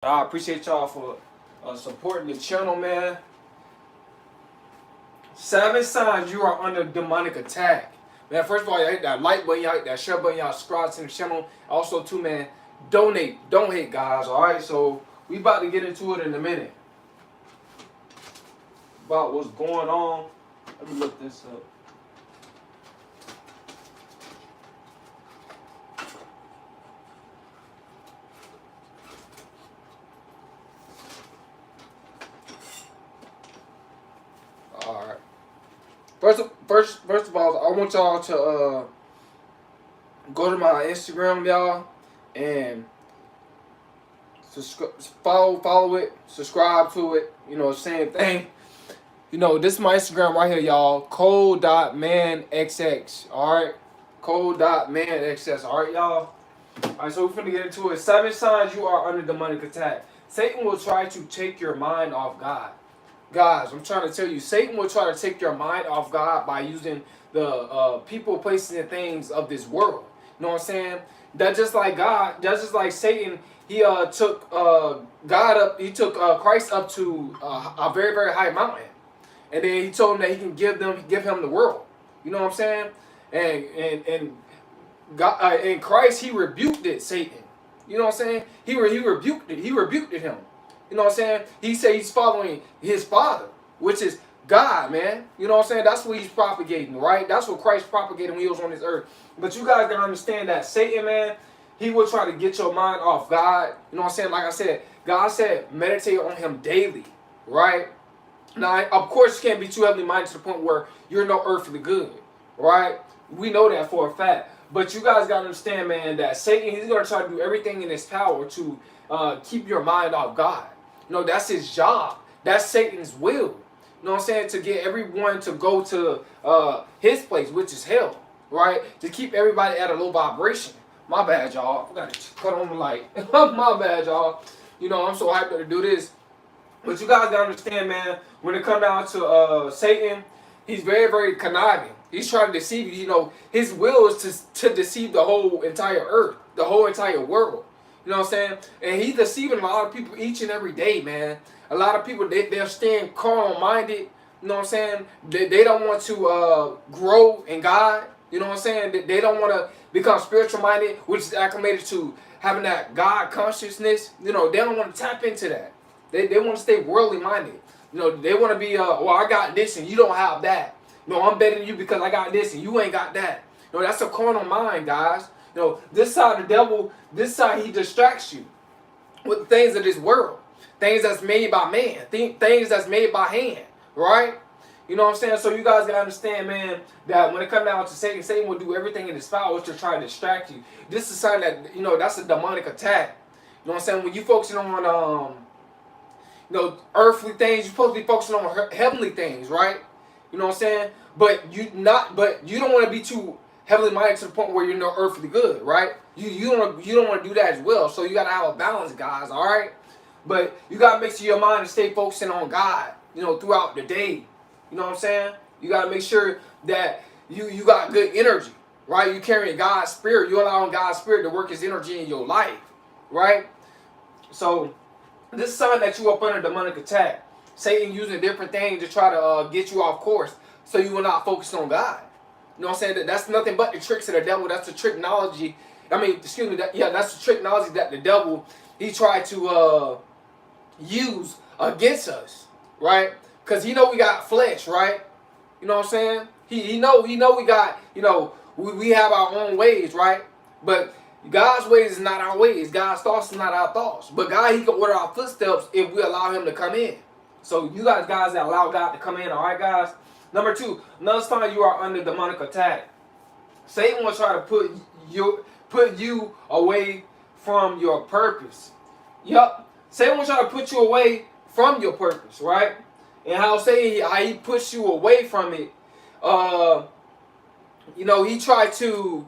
I appreciate y'all for supporting the channel, man. 7 signs you are under demonic attack. Man, first of all, y'all hit that like button, y'all hit that share button, y'all subscribe to the channel. Also, too, man, donate. Don't hate, guys, all right? So, we about to get into it in a minute. About what's going on. Let me look this up. All right. First of all, I want y'all to go to my Instagram, y'all, and follow it, subscribe to it. You know, same thing. You know, this is my Instagram right here, y'all. Cole.manxx. Alright? Cole.manxx. Alright, y'all? Alright, so we're finna get into it. 7 signs you are under demonic attack. Satan will try to take your mind off God. Guys, I'm trying to tell you, Satan will try to take your mind off God by using the people, places, and things of this world. You know what I'm saying? That's just like God. That's just like Satan. He took God up. He took Christ up to a very, very high mountain, and then he told him that he can give him the world. You know what I'm saying? And God in Christ, he rebuked it, Satan. You know what I'm saying? He rebuked it. He rebuked him. You know what I'm saying? He said he's following his Father, which is God, man. You know what I'm saying? That's what he's propagating, right? That's what Christ propagated when he was on this earth. But you guys gotta understand that Satan, man, he will try to get your mind off God. You know what I'm saying? Like I said, God said meditate on him daily, right? Now, of course, you can't be too heavily minded to the point where you're no earthly good, right? We know that for a fact. But you guys got to understand, man, that Satan, he's going to try to do everything in his power to keep your mind off God. You know, that's his job. That's Satan's will. You know what I'm saying? To get everyone to go to his place, which is hell, right? To keep everybody at a low vibration. My bad, y'all. I got to cut on the light. My bad, y'all. You know, I'm so hyped to do this. But you guys gotta understand, man, when it comes down to Satan, he's very, very conniving. He's trying to deceive you. You know, his will is to deceive the whole entire earth, the whole entire world. You know what I'm saying? And he's deceiving a lot of people each and every day, man. A lot of people, they're staying carnal-minded. You know what I'm saying? They don't want to grow in God. You know what I'm saying? They don't want to become spiritual-minded, which is acclimated to having that God consciousness. You know, they don't want to tap into that. They want to stay worldly minded. You know, they want to be, well, I got this and you don't have that. You know, I'm better than you because I got this and you ain't got that. You know, that's a carnal mind, guys. You know, this side of the devil, this side he distracts you with things of this world. Things that's made by man. Things that's made by hand. Right? You know what I'm saying? So you guys gotta understand, man, that when it comes down to Satan, Satan will do everything in his power to try to distract you. This is something that, you know, that's a demonic attack. You know what I'm saying? When you focusing on you know, earthly things, you're supposed to be focusing on heavenly things, right? You know what I'm saying? But you don't want to be too heavily minded to the point where you're no earthly good, right? You don't want to do that as well. So you gotta have a balance, guys, all right? But you gotta make sure your mind is stay focusing on God, you know, throughout the day. You know what I'm saying? You gotta make sure that you got good energy, right? You carrying God's spirit. You allowing God's spirit to work his energy in your life, right? So this is something that you up under demonic attack. Satan using different things to try to get you off course so you will not focus on God. You know what I'm saying? That's nothing but the tricks of the devil. That's the tricknology. Excuse me. That's the tricknology that the devil, he tried to use against us, right? Because he know we got flesh, right? You know what I'm saying? He know we got, you know, we have our own ways, right? But God's ways is not our ways. God's thoughts is not our thoughts. But God, he can order our footsteps if we allow him to come in. So you guys that allow God to come in, all right, guys? Number 2, another sign you are under demonic attack. Satan will try to put you away from your purpose. Yup. Satan will try to put you away from your purpose, right? And how he puts you away from it. You know, he tried to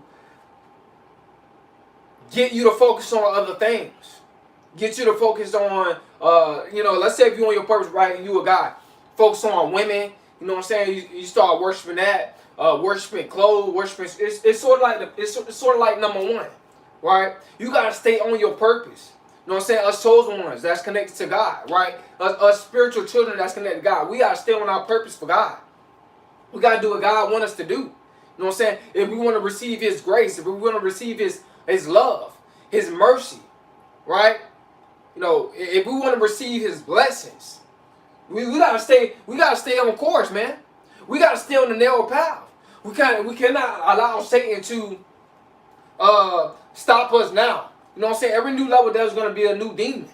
get you to focus on other things. Get you to focus on, you know, let's say if you're on your purpose, right, and you a guy, focus on women. You know what I'm saying? You start worshiping that, worshiping clothes, worshiping. It's sort of like number 1, right? You gotta stay on your purpose. You know what I'm saying? Us chosen ones that's connected to God, right? Us spiritual children that's connected to God. We gotta stay on our purpose for God. We gotta do what God wants us to do. You know what I'm saying? If we want to receive His grace, if we want to receive His love, His mercy, right? You know, if we want to receive His blessings, we gotta stay. We gotta stay on course, man. We gotta stay on the narrow path. We cannot allow Satan to stop us now. You know what I'm saying? Every new level there's gonna be a new demon.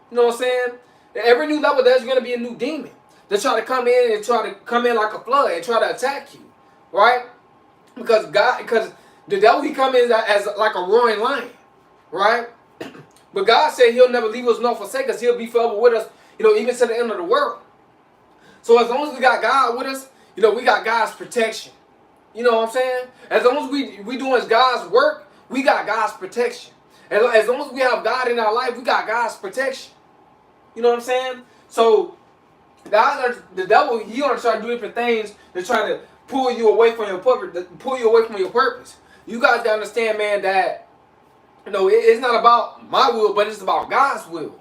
You know what I'm saying? Every new level there's gonna be a new demon. They try to come in and try to come in like a flood and try to attack you, right? Because the devil, he come in as like a roaring lion, right? But God said He'll never leave us nor forsake us. He'll be forever with us, you know, even to the end of the world. So as long as we got God with us, you know, we got God's protection. You know what I'm saying? As long as we doing God's work, we got God's protection. As long as we have God in our life, we got God's protection. You know what I'm saying? So the devil, he gonna try to do different things to try to pull you away from your purpose. You guys gotta understand, man, that you know it's not about my will, but it's about God's will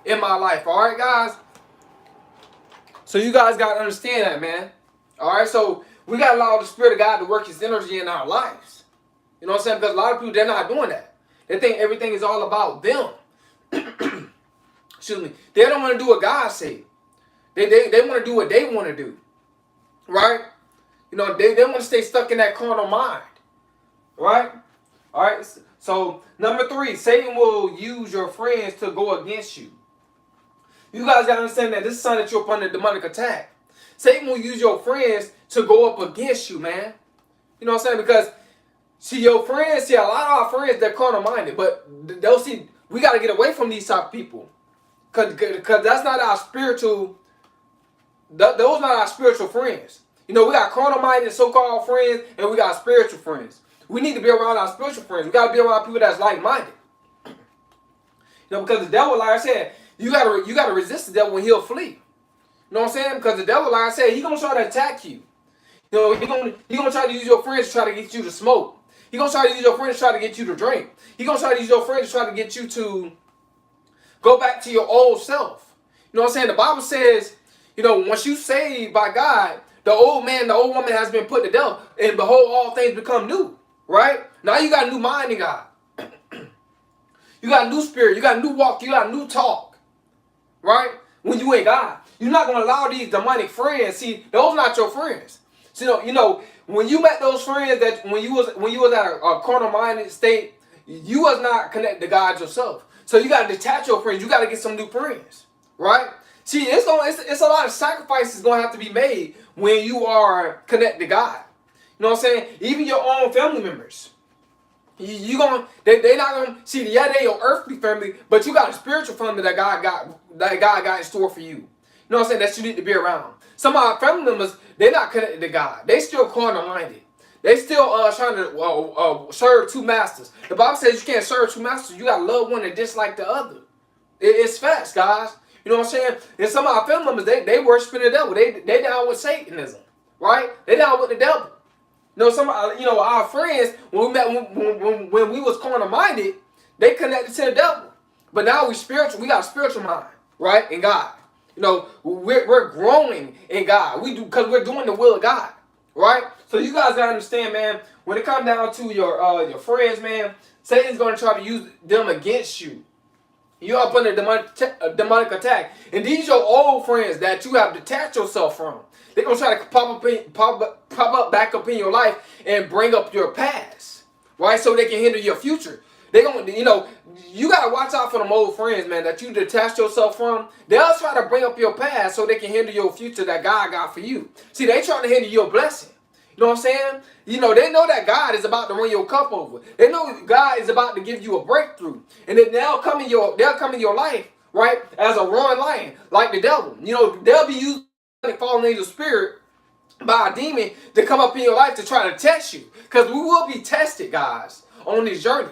in my life. All right, guys. So you guys gotta understand that, man. All right. So we gotta allow the Spirit of God to work His energy in our lives. You know what I'm saying? Because a lot of people, they're not doing that. They think everything is all about them. Excuse me. They don't want to do what God said. They want to do what they want to do. Right? You know, they want to stay stuck in that carnal mind. Right? All right. So, number 3, Satan will use your friends to go against you. You guys got to understand that this is something that you're up under demonic attack. Satan will use your friends to go up against you, man. You know what I'm saying? Because, your friends, a lot of our friends, they're carnal minded. But they'll see, we got to get away from these type of people. Because that's not our spiritual, those not our spiritual friends. You know, we got carnal-minded so-called friends, and we got spiritual friends. We need to be around our spiritual friends. We got to be around people that's like-minded. You know, because the devil, like I said, you gotta resist the devil when he'll flee. You know what I'm saying? Because the devil, like I said, he's gonna try to attack you. You know, he gonna try to use your friends to try to get you to smoke. He gonna try to use your friends to try to get you to drink. He gonna try to use your friends to try to get you to go back to your old self. You know what I'm saying? The Bible says, you know, once you saved by God, the old man, the old woman has been put to death, and behold, all things become new. Right? Now you got a new mind in God. You got a new spirit. You got a new walk. You got a new talk. Right? When you ain't God. You're not going to allow these demonic friends. See, those not your friends. So, you know, when you met those friends that when you was at a carnal-minded state, you was not connected to God yourself. So you got to detach your friends. You got to get some new friends. Right? See, it's a lot of sacrifices going to have to be made when you are connected to God. You know what I'm saying? Even your own family members. They not gonna see. Yeah, they your earthly family, but you got a spiritual family that God got in store for you. You know what I'm saying? That you need to be around. Some of our family members, they're not connected to God. They still carnal-minded. They still trying to serve two masters. The Bible says you can't serve two masters. You got to love one and dislike the other. It's facts, guys. You know what I'm saying? And some of our family members, they worshiping the devil. They down with Satanism, right? They down with the devil. Our friends, when we met, when we was carnal-minded, they connected to the devil. But now we spiritual. We got a spiritual mind, right? In God. You know, we're growing in God. We do because we're doing the will of God, right? So you guys gotta understand, man. When it comes down to your friends, man, Satan's gonna try to use them against you. You're up under demonic attack, and these are your old friends that you have detached yourself from. They're gonna try to pop up back up in your life and bring up your past, right? So they can hinder your future. They're gonna, you gotta watch out for them old friends, man, that you detached yourself from. They'll try to bring up your past so they can hinder your future that God got for you. See, they trying to hinder your blessing. You know what I'm saying? They know that God is about to run your cup over. They know God is about to give you a breakthrough. And then they'll come in your life, right, as a roaring lion, like the devil. They'll be using fallen angel spirit by a demon to come up in your life to try to test you. Because we will be tested, guys, on this journey.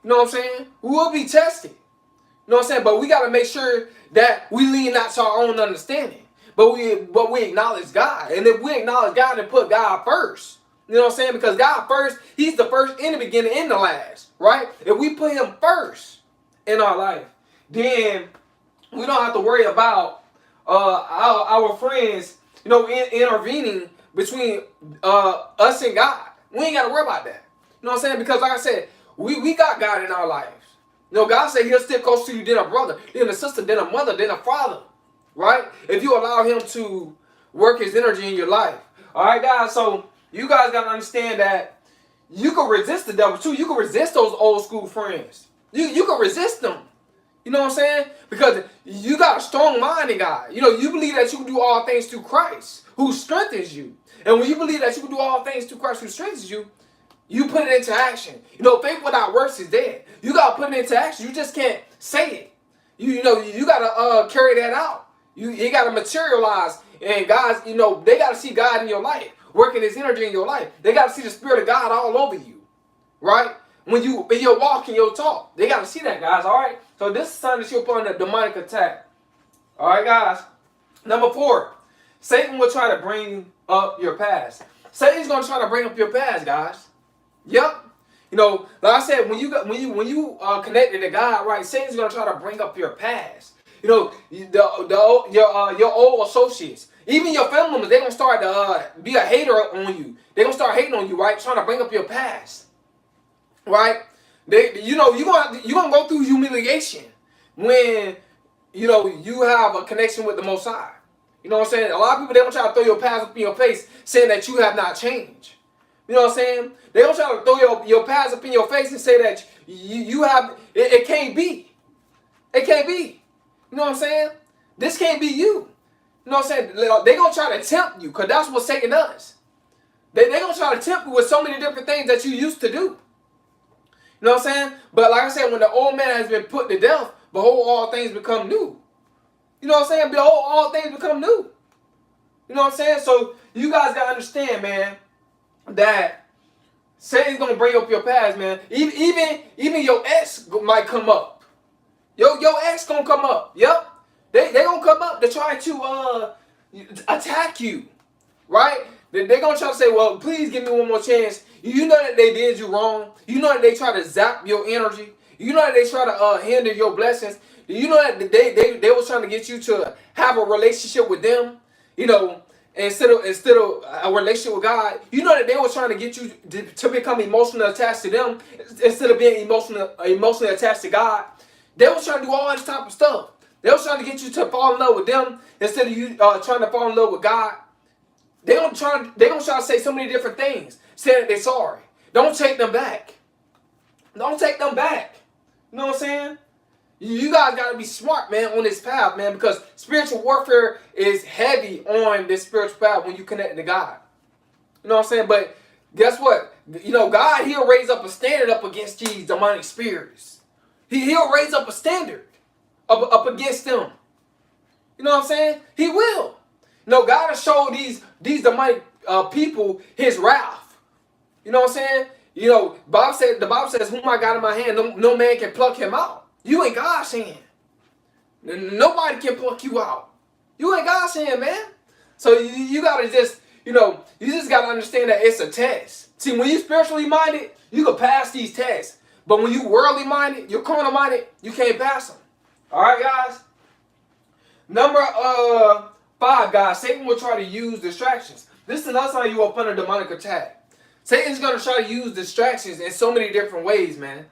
You know what I'm saying? We will be tested. You know what I'm saying? But we got to make sure that we lean not to our own understanding. But we acknowledge God. And if we acknowledge God and put God first, you know what I'm saying? Because God first, He's the first in the beginning and the last, right? If we put Him first in our life, then we don't have to worry about our friends, intervening between us and God. We ain't got to worry about that. You know what I'm saying? Because like I said, we got God in our lives. God said he'll stick close to you than a brother, than a sister, than a mother, than a father. Right? If you allow him to work his energy in your life. All right, guys? So you guys got to understand that you can resist the devil too. You can resist those old school friends. You can resist them. You know what I'm saying? Because you got a strong mind in God. You believe that you can do all things through Christ, who strengthens you. And when you believe that you can do all things through Christ, who strengthens you, you put it into action. Faith without works is dead. You got to put it into action. You just can't say it. You got to carry that out. You got to materialize. And guys, they got to see God in your life, working his energy in your life. They got to see the Spirit of God all over you. Right? In your walk and your talk. They got to see that, guys. All right? So this is something that you're upon a demonic attack. All right, guys. Number 4. Satan will try to bring up your past. Satan's going to try to bring up your past, guys. Yep. Like I said, when you connected to God, right, Satan's gonna try to bring up your past. Your old associates, even your family members, they're gonna start to be a hater on you. They're gonna start hating on you, right? Trying to bring up your past, right? You're gonna go through humiliation when you have a connection with the Most High. You know what I'm saying? A lot of people, they gonna try to throw your past up in your face, saying that you have not changed. You know what I'm saying? They don't try to throw your past up in your face and say that you have, it can't be. It can't be. You know what I'm saying? This can't be you. You know what I'm saying? They're going to try to tempt you, because that's what Satan does. They're going to try to tempt you with so many different things that you used to do. You know what I'm saying? But like I said, when the old man has been put to death, behold, all things become new. You know what I'm saying? Behold, all things become new. You know what I'm saying? So you guys got to understand, man, that Satan's gonna bring up your past, man. Even your ex might come up. Your ex gonna come up. Yep. They gonna come up to try to attack you. Right? They're gonna try to say, well, please give me one more chance. You know that they did you wrong. You know that they try to zap your energy. You know that they try to hinder your blessings. You know that they was trying to get you to have a relationship with them. Instead of a relationship with God, you know that they were trying to get you to become emotionally attached to them instead of being emotionally attached to God. They were trying to do all this type of stuff. They were trying to get you to fall in love with them instead of you trying to fall in love with God. They're gonna try to say so many different things, saying that they're sorry. Don't take them back. Don't take them back. You know what I'm saying? You guys got to be smart, man, on this path, man, because spiritual warfare is heavy on this spiritual path when you connect to God. You know what I'm saying? But guess what? God, he'll raise up a standard up against these demonic spirits. He'll raise up a standard up against them. You know what I'm saying? He will. God has showed these demonic people his wrath. You know what I'm saying? The Bible says, whom I got in my hand, no man can pluck him out. You ain't God's hand. Nobody can pluck you out. You ain't God's hand, man. So you gotta just, you just gotta understand that it's a test. See, when you spiritually minded, you can pass these tests. But when you worldly minded, you're carnal minded, you can't pass them. All right, guys. Number 5, guys. Satan will try to use distractions. This is another sign you are under demonic attack. Satan's gonna try to use distractions in so many different ways, man.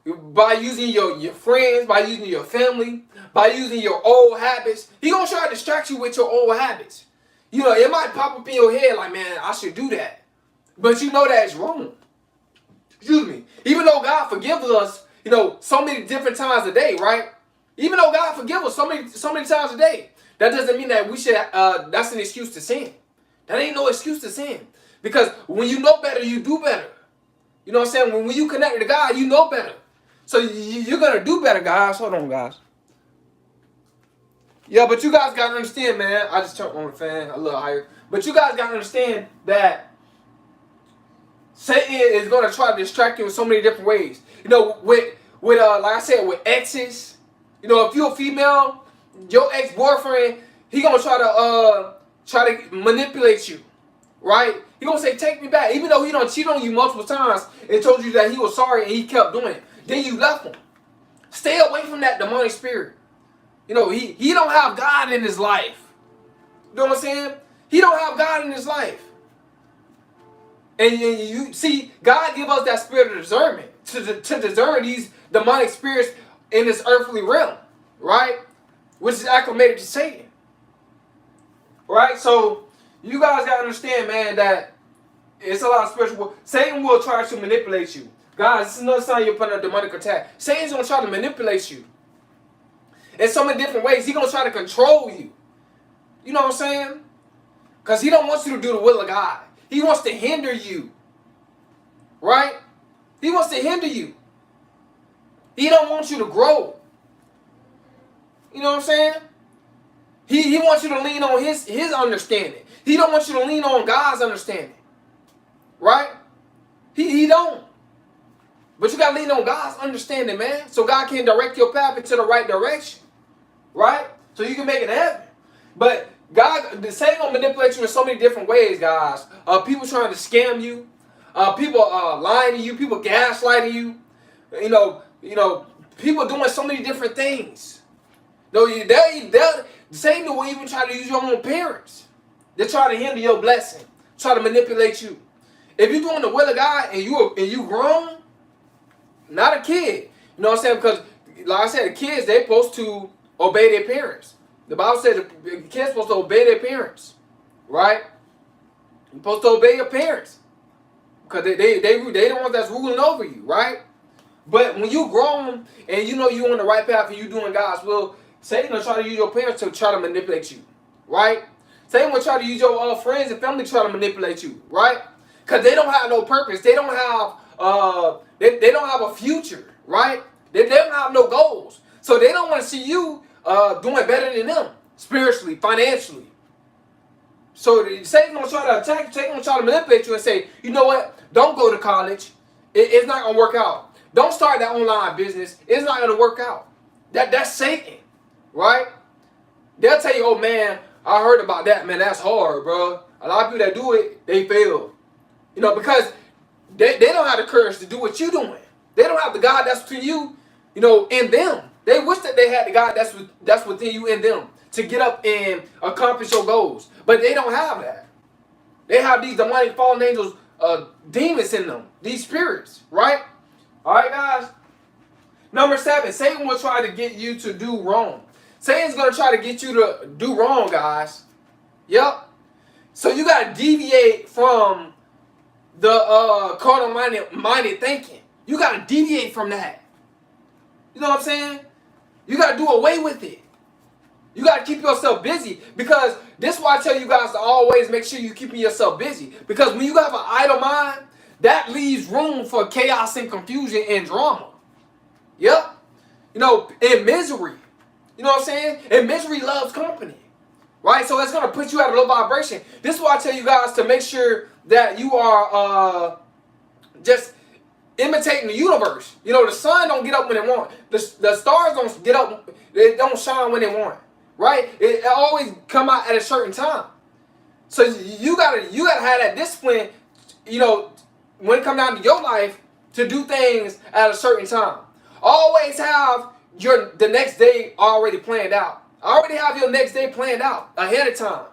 By using your friends, by using your family, by using your old habits. He gonna try to distract you with your old habits. It might pop up in your head like, man, I should do that. But you know that's wrong. Excuse me. Even though God forgives us, so many different times a day, right? Even though God forgives us so many times a day, that doesn't mean that we should, that's an excuse to sin. That ain't no excuse to sin. Because when you know better, you do better. You know what I'm saying? When you connect to God, you know better. So you're going to do better, guys. Hold on, guys. Yeah, but you guys got to understand, man. I just turned on the fan a little higher. But you guys got to understand that Satan is going to try to distract you in so many different ways. With like I said, with exes. If you're a female, your ex-boyfriend, he going to try to manipulate you. Right? He going to say, take me back. Even though he done cheated on you multiple times and told you that he was sorry and he kept doing it. Then you left him. Stay away from that demonic spirit. You know, he don't have God in his life. You know what I'm saying? He don't have God in his life. And you see, God give us that spirit of discernment to discern these demonic spirits in this earthly realm, right? Which is acclimated to Satan. Right? So you guys gotta understand, man, that it's a lot of spiritual. Satan will try to manipulate you. Guys, this is another sign you're putting a demonic attack. Satan's gonna try to manipulate you in so many different ways. He's gonna try to control you. You know what I'm saying? Because he don't want you to do the will of God. He wants to hinder you. Right? He wants to hinder you. He don't want you to grow. You know what I'm saying? He wants you to lean on his understanding. He don't want you to lean on God's understanding. Right? He don't. But you got to lean on God's understanding, man. So God can direct your path into the right direction. Right? So you can make it happen. But God, the Satan gonna manipulate you in so many different ways, guys. People trying to scam you. People lying to you. People gaslighting you. You know, people doing so many different things. No, Satan will even try to use your own parents. They try to hinder your blessing. Try to manipulate you. If you're doing the will of God and you grown, not a kid. You know what I'm saying? Because like I said, the kids, they're supposed to obey their parents. The Bible says the kids supposed to obey their parents. Right? You're supposed to obey your parents. Because they the ones that's ruling over you, right? But when you grown and you know you're on the right path and you're doing God's will, Satan will try to use your parents to try to manipulate you, right? Satan will try to use your friends and family to try to manipulate you, right? Because they don't have no purpose. They don't have they don't have a future, right? They don't have no goals. So they don't want to see you doing better than them spiritually, financially. So Satan gonna try to attack you. Satan gonna try to manipulate you and say, you know what? Don't go to college. It's not gonna work out. Don't start that online business. It's not gonna work out. That's Satan, right? They'll tell you, oh man, I heard about that, man. That's hard, bro. A lot of people that do it, they fail. You know, because they don't have the courage to do what you're doing. They don't have the God that's between you, you know, in them. They wish that they had the God that's within you in them to get up and accomplish your goals. But they don't have that. They have these demonic fallen angels, demons in them. These spirits, right? All right, guys. Number 7, Satan will try to get you to do wrong. Satan's going to try to get you to do wrong, guys. Yep. So you got to deviate from the carnal-minded thinking. You got to deviate from that. You know what I'm saying? You got to do away with it. You got to keep yourself busy, because this is why I tell you guys to always make sure you're keeping yourself busy. Because when you have an idle mind, that leaves room for chaos and confusion and drama. Yep. You know, and misery. You know what I'm saying? And misery loves company. Right? So it's going to put you at a low vibration. This is why I tell you guys to make sure that you are just imitating the universe. You know, the sun don't get up when it want. The stars don't get up. They don't shine when they want. Right? It always come out at a certain time. So you gotta have that discipline, you know, when it comes down to your life, to do things at a certain time. Always have the next day already planned out. Already have your next day planned out ahead of time.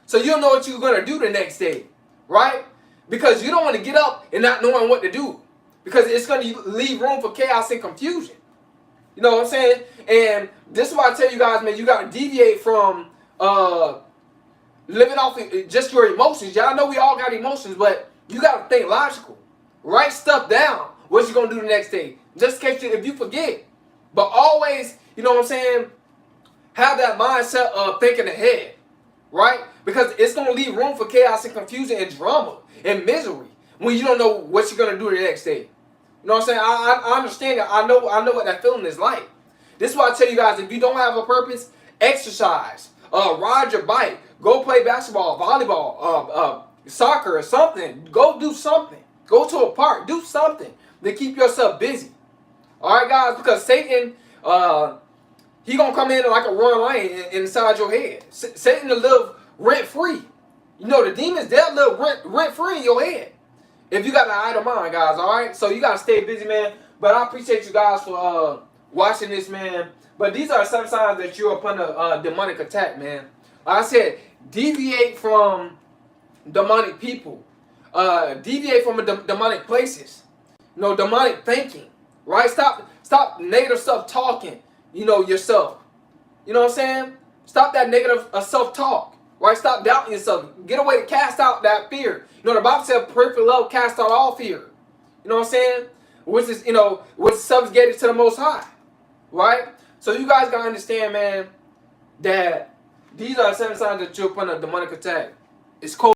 So you'll know what you're gonna do the next day. Right? Because you don't want to get up and not knowing what to do. Because it's gonna leave room for chaos and confusion. You know what I'm saying? And this is why I tell you guys, man, you got to deviate from living off just your emotions. Y'all know we all got emotions, but you got to think logical. Write stuff down. What you going to do the next day? Just in case if you forget. But always, you know what I'm saying, have that mindset of thinking ahead. Right? Because it's going to leave room for chaos and confusion and drama and misery when you don't know what you're going to do the next day. You know what I'm saying? I understand that. I know what that feeling is like. This is why I tell you guys, if you don't have a purpose, exercise. Ride your bike. Go play basketball, volleyball, soccer or something. Go do something. Go to a park. Do something to keep yourself busy. All right, guys? Because Satan, he going to come in like a roaring lion inside your head. Satan will live rent-free. You know, the demons, they'll live rent-free in your head. If you got an idle mind, guys, all right? So you got to stay busy, man. But I appreciate you guys for watching this, man. But these are some signs that you're upon a demonic attack, man. Like I said, deviate from demonic people. Deviate from demonic places. You know, demonic thinking. Right? Stop negative stuff talking, you know, yourself. You know what I'm saying? Stop that negative self-talk. Right? Stop doubting yourself. Get away to cast out that fear. You know, the Bible said perfect love cast out all fear. You know what I'm saying? Which is, you know, which subjugated to the Most High. Right? So you guys gotta understand, man, that these are 7 signs that you're upon a demonic attack. It's cold.